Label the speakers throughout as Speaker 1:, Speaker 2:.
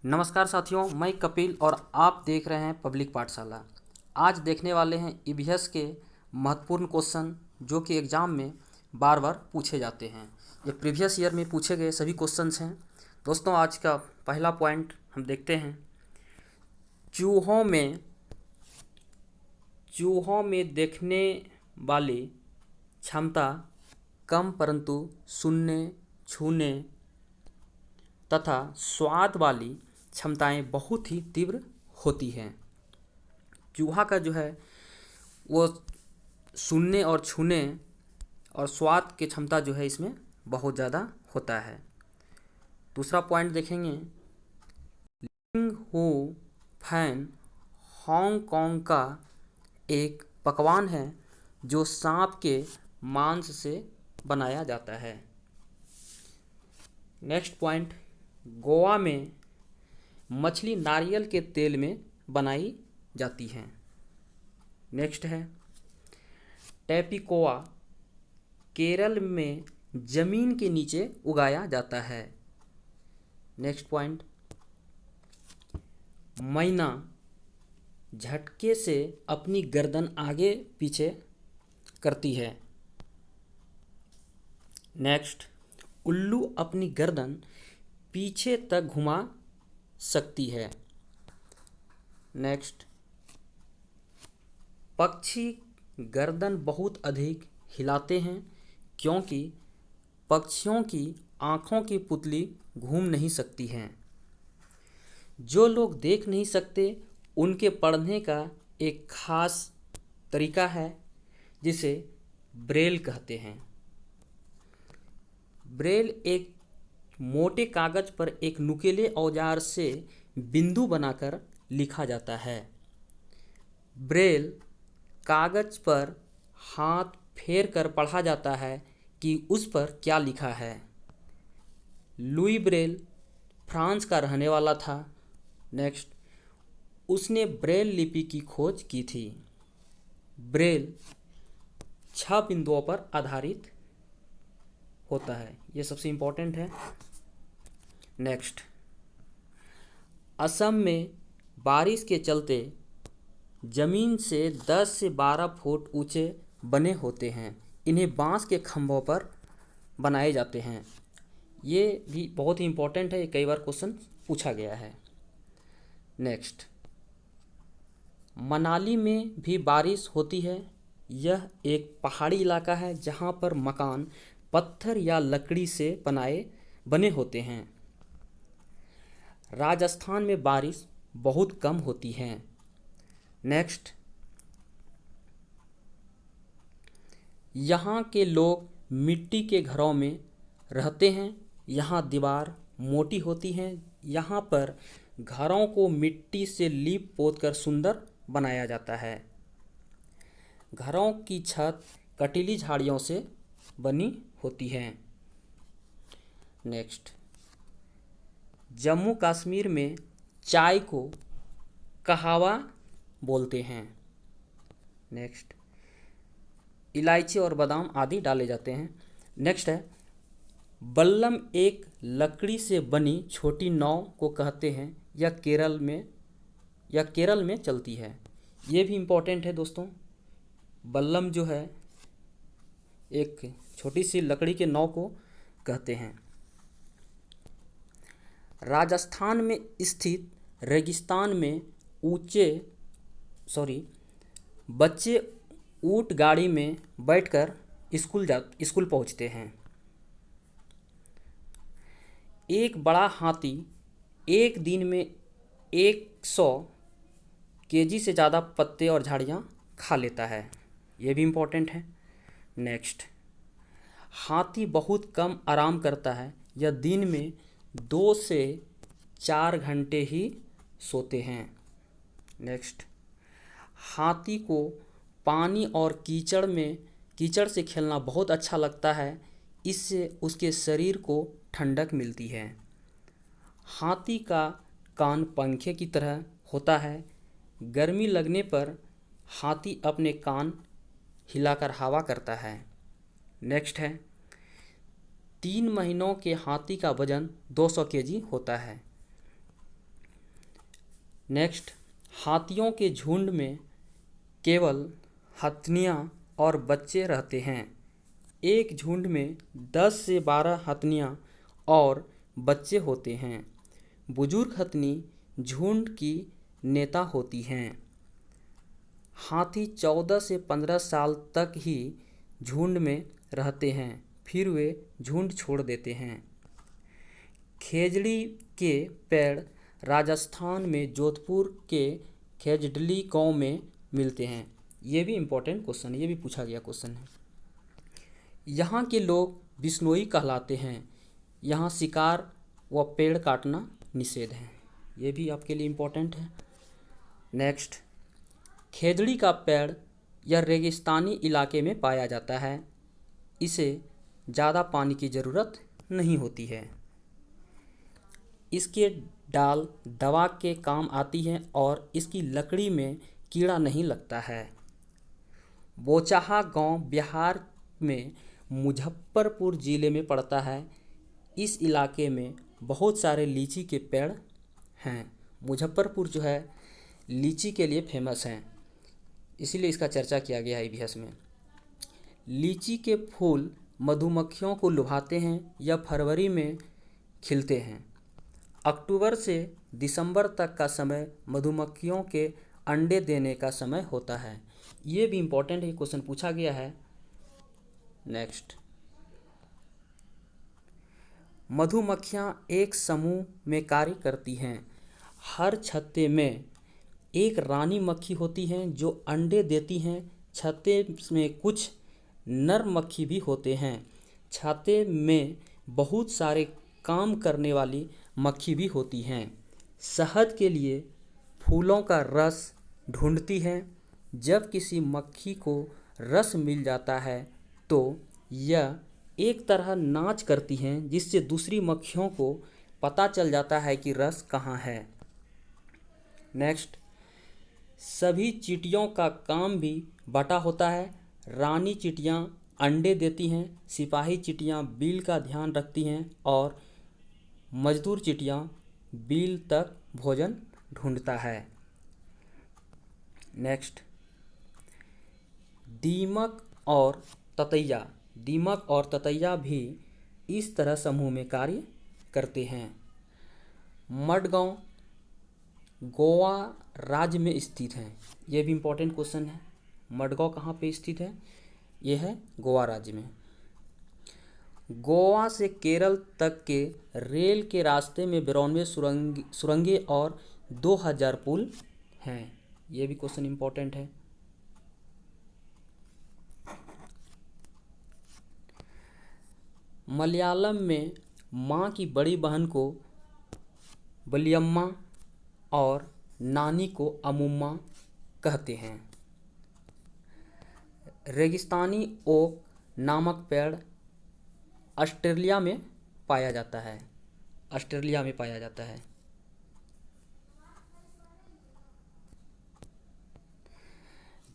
Speaker 1: नमस्कार साथियों, मैं कपिल और आप देख रहे हैं पब्लिक पाठशाला। आज देखने वाले हैं ईवीएस के महत्वपूर्ण क्वेश्चन जो कि एग्ज़ाम में बार बार पूछे जाते हैं। ये प्रीवियस ईयर में पूछे गए सभी क्वेश्चंस हैं। दोस्तों, आज का पहला पॉइंट हम देखते हैं। चूहों में देखने वाली क्षमता कम परंतु सुनने, छूने तथा स्वाद वाली क्षमताएं बहुत ही तीव्र होती हैं। चूहा का जो है वो सुनने और छूने और स्वाद की क्षमता जो है इसमें बहुत ज़्यादा होता है। दूसरा पॉइंट देखेंगे, लिंग हू फैन हांगकांग का एक पकवान है जो सांप के मांस से बनाया जाता है। नेक्स्ट पॉइंट, गोवा में मछली नारियल के तेल में बनाई जाती हैं। नेक्स्ट है, टैपिकोआ केरल में जमीन के नीचे उगाया जाता है। नेक्स्ट पॉइंट, मैना झटके से अपनी गर्दन आगे पीछे करती है। नेक्स्ट, उल्लू अपनी गर्दन पीछे तक घुमा सकती है। नेक्स्ट, पक्षी गर्दन बहुत अधिक हिलाते हैं क्योंकि पक्षियों की आँखों की पुतली घूम नहीं सकती हैं। जो लोग देख नहीं सकते उनके पढ़ने का एक खास तरीका है जिसे ब्रेल कहते हैं। ब्रेल एक मोटे कागज पर एक नुकीले औजार से बिंदु बनाकर लिखा जाता है। ब्रेल कागज पर हाथ फेर कर पढ़ा जाता है कि उस पर क्या लिखा है। लुई ब्रेल फ्रांस का रहने वाला था। नेक्स्ट, उसने ब्रेल लिपि की खोज की थी। ब्रेल 6 बिंदुओं पर आधारित होता है, ये सबसे इम्पोर्टेंट है। नेक्स्ट, असम में बारिश के चलते जमीन से 10 से 12 फुट ऊंचे बने होते हैं। इन्हें बांस के खंभों पर बनाए जाते हैं। ये भी बहुत ही इम्पोर्टेंट है, कई बार क्वेश्चन पूछा गया है। नेक्स्ट, मनाली में भी बारिश होती है। यह एक पहाड़ी इलाका है जहाँ पर मकान पत्थर या लकड़ी से बने होते हैं। राजस्थान में बारिश बहुत कम होती है। नेक्स्ट, यहाँ के लोग मिट्टी के घरों में रहते हैं। यहाँ दीवार मोटी होती हैं। यहाँ पर घरों को मिट्टी से लीप पोत कर सुंदर बनाया जाता है। घरों की छत कटीली झाड़ियों से बनी होती है। नेक्स्ट, जम्मू कश्मीर में चाय को कहावा बोलते हैं। नेक्स्ट, इलायची और बादाम आदि डाले जाते हैं। नेक्स्ट है, बल्लम एक लकड़ी से बनी छोटी नाव को कहते हैं। यह केरल में चलती है। ये भी इम्पोर्टेंट है दोस्तों। बल्लम जो है एक छोटी सी लकड़ी के नाव को कहते हैं। राजस्थान में स्थित रेगिस्तान में बच्चे ऊंट गाड़ी में बैठकर स्कूल पहुंचते हैं। एक बड़ा हाथी एक दिन में 100 केजी से ज़्यादा पत्ते और झाड़ियाँ खा लेता है। ये भी इम्पोर्टेंट है। नेक्स्ट, हाथी बहुत कम आराम करता है। यह दिन में 2 से 4 घंटे ही सोते हैं। नेक्स्ट, हाथी को पानी और कीचड़ से खेलना बहुत अच्छा लगता है। इससे उसके शरीर को ठंडक मिलती है। हाथी का कान पंखे की तरह होता है। गर्मी लगने पर हाथी अपने कान हिलाकर हवा करता है। नेक्स्ट है, 3 महीनों के हाथी का वजन 200 केजी होता है। नेक्स्ट, हाथियों के झुंड में केवल हथनियाँ और बच्चे रहते हैं। एक झुंड में 10 से 12 हथनियाँ और बच्चे होते हैं। बुजुर्ग हथनी झुंड की नेता होती हैं। हाथी 14 से 15 साल तक ही झुंड में रहते हैं, फिर वे झुंड छोड़ देते हैं। खेजड़ी के पेड़ राजस्थान में जोधपुर के खेजड़ली गांव में मिलते हैं। ये भी इम्पोर्टेंट क्वेश्चन है, ये भी पूछा गया क्वेश्चन है। यहाँ के लोग बिश्नोई कहलाते हैं। यहाँ शिकार व पेड़ काटना निषेध है। ये भी आपके लिए इम्पोर्टेंट है। नेक्स्ट, खेजड़ी का पेड़ यह रेगिस्तानी इलाके में पाया जाता है। इसे ज़्यादा पानी की ज़रूरत नहीं होती है। इसके डाल दवा के काम आती हैं और इसकी लकड़ी में कीड़ा नहीं लगता है। बोचाहा गांव बिहार में मुजफ्फरपुर ज़िले में पड़ता है। इस इलाके में बहुत सारे लीची के पेड़ हैं। मुजफ्फरपुर जो है लीची के लिए फेमस है, इसीलिए इसका चर्चा किया गया है इतिहास में। लीची के फूल मधुमक्खियों को लुभाते हैं। यह फरवरी में खिलते हैं। अक्टूबर से दिसंबर तक का समय मधुमक्खियों के अंडे देने का समय होता है। ये भी इम्पोर्टेंट है, क्वेश्चन पूछा गया है। नेक्स्ट, मधुमक्खियाँ एक समूह में कार्य करती हैं। हर छत्ते में एक रानी मक्खी होती हैं जो अंडे देती हैं। छत्ते में कुछ नर मक्खी भी होते हैं। छत्ते में बहुत सारे काम करने वाली मक्खी भी होती हैं। शहद के लिए फूलों का रस ढूंढती हैं। जब किसी मक्खी को रस मिल जाता है तो यह एक तरह नाच करती हैं, जिससे दूसरी मक्खियों को पता चल जाता है कि रस कहाँ है। नेक्स्ट, सभी चींटियों का काम भी बटा होता है। रानी चींटियाँ अंडे देती हैं। सिपाही चींटियाँ बिल का ध्यान रखती हैं और मजदूर चींटियाँ बिल तक भोजन ढूंढता है। नेक्स्ट, दीमक और ततैया भी इस तरह समूह में कार्य करते हैं। मडगांव गोवा राज्य में स्थित है। यह भी इम्पोर्टेंट क्वेश्चन है। मडगांव कहाँ पे स्थित है? यह है गोवा राज्य में। गोवा से केरल तक के रेल के रास्ते में 92 सुरंगें और 2000 पुल हैं। ये भी क्वेश्चन इम्पोर्टेंट है। मलयालम में माँ की बड़ी बहन को वलियम्मा और नानी को अमुम्मा कहते हैं। रेगिस्तानी ओक नामक पेड़ ऑस्ट्रेलिया में पाया जाता है।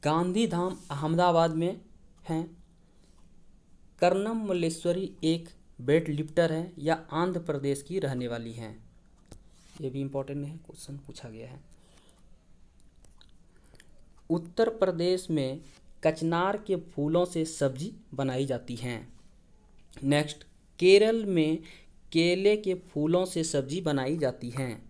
Speaker 1: गांधी धाम अहमदाबाद में है। कर्नम मल्लेश्वरी एक वेट लिफ्टर है या आंध्र प्रदेश की रहने वाली हैं। ये भी इम्पोर्टेंट है, क्वेश्चन पूछा गया है। उत्तर प्रदेश में कचनार के फूलों से सब्जी बनाई जाती हैं। नेक्स्ट, केरल में केले के फूलों से सब्जी बनाई जाती हैं।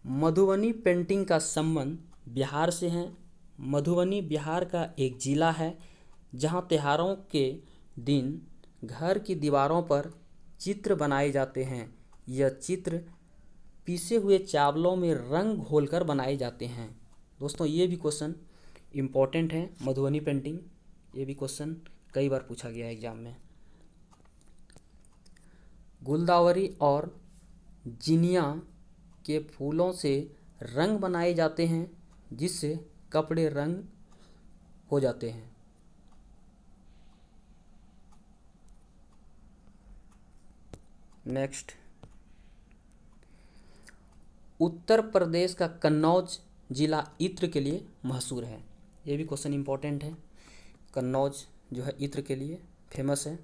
Speaker 1: मधुबनी पेंटिंग का संबंध बिहार से है। मधुबनी बिहार का एक ज़िला है जहां त्योहारों के दिन घर की दीवारों पर चित्र बनाए जाते हैं। यह चित्र पीसे हुए चावलों में रंग घोलकर बनाए जाते हैं। दोस्तों, ये भी क्वेश्चन इम्पोर्टेंट है। मधुबनी पेंटिंग, ये भी क्वेश्चन कई बार पूछा गया है एग्जाम में। गुलदावरी और जिनिया के फूलों से रंग बनाए जाते हैं, जिससे कपड़े रंग हो जाते हैं। नेक्स्ट, उत्तर प्रदेश का कन्नौज जिला इत्र के लिए मशहूर है। ये भी क्वेश्चन इम्पोर्टेंट है। कन्नौज जो है इत्र के लिए फेमस है।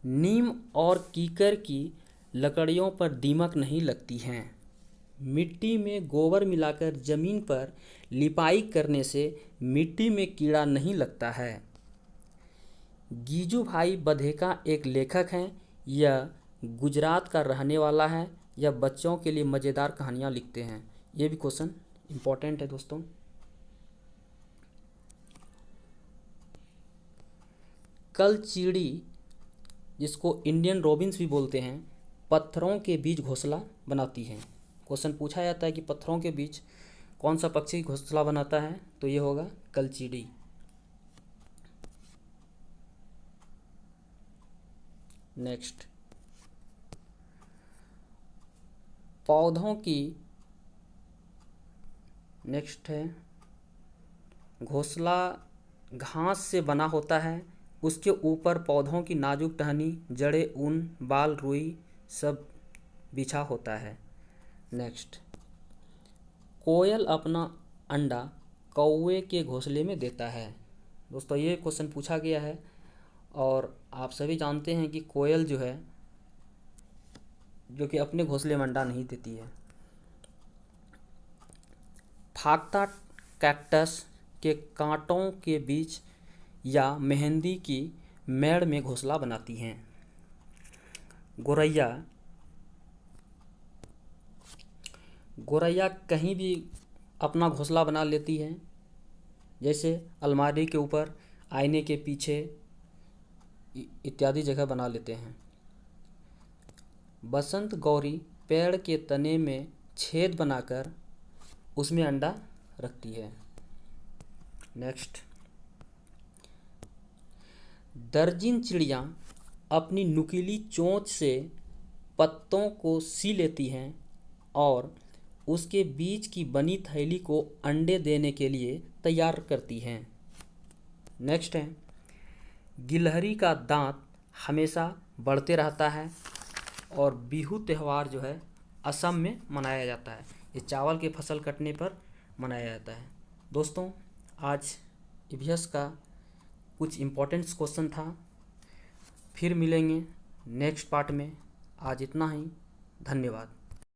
Speaker 1: नीम और कीकर की लकड़ियों पर दीमक नहीं लगती हैं। मिट्टी में गोबर मिलाकर जमीन पर लिपाई करने से मिट्टी में कीड़ा नहीं लगता है। गीजू भाई बधेका एक लेखक हैं। यह गुजरात का रहने वाला है। यह बच्चों के लिए मज़ेदार कहानियाँ लिखते हैं। ये भी क्वेश्चन इम्पोर्टेंट है दोस्तों। कलचीड़ी, जिसको इंडियन रॉबिन्स भी बोलते हैं, पत्थरों के बीच घोंसला बनाती हैं। क्वेश्चन पूछा जाता है कि पत्थरों के बीच कौन सा पक्षी घोंसला बनाता है, तो ये होगा कलचीड़ी। नेक्स्ट, पौधों की नेक्स्ट है घोंसला घास से बना होता है। उसके ऊपर पौधों की नाजुक टहनी, जड़ें, ऊन, बाल, रुई सब बिछा होता है। नेक्स्ट, कोयल अपना अंडा कौवे के घोंसले में देता है। दोस्तों ये क्वेश्चन पूछा गया है और आप सभी जानते हैं कि कोयल जो है, जो कि अपने घोंसले में अंडा नहीं देती है। फाख्ता कैक्टस के कांटों के बीच या मेहंदी की मेड़ में घोंसला बनाती हैं। गोरैया कहीं भी अपना घोंसला बना लेती है, जैसे अलमारी के ऊपर, आईने के पीछे इत्यादि जगह बना लेते हैं। बसंत गौरी पेड़ के तने में छेद बनाकर उसमें अंडा रखती है। नेक्स्ट, दर्जन चिड़ियाँ अपनी नुकीली चोंच से पत्तों को सी लेती हैं और उसके बीच की बनी थैली को अंडे देने के लिए तैयार करती हैं। नेक्स्ट है, गिलहरी का दांत हमेशा बढ़ते रहता है और बिहू त्यौहार जो है असम में मनाया जाता है। ये चावल की फसल कटने पर मनाया जाता है। दोस्तों आज ईवीएस का कुछ इम्पोर्टेंट क्वेश्चन था। फिर मिलेंगे नेक्स्ट पार्ट में। आज इतना ही। धन्यवाद।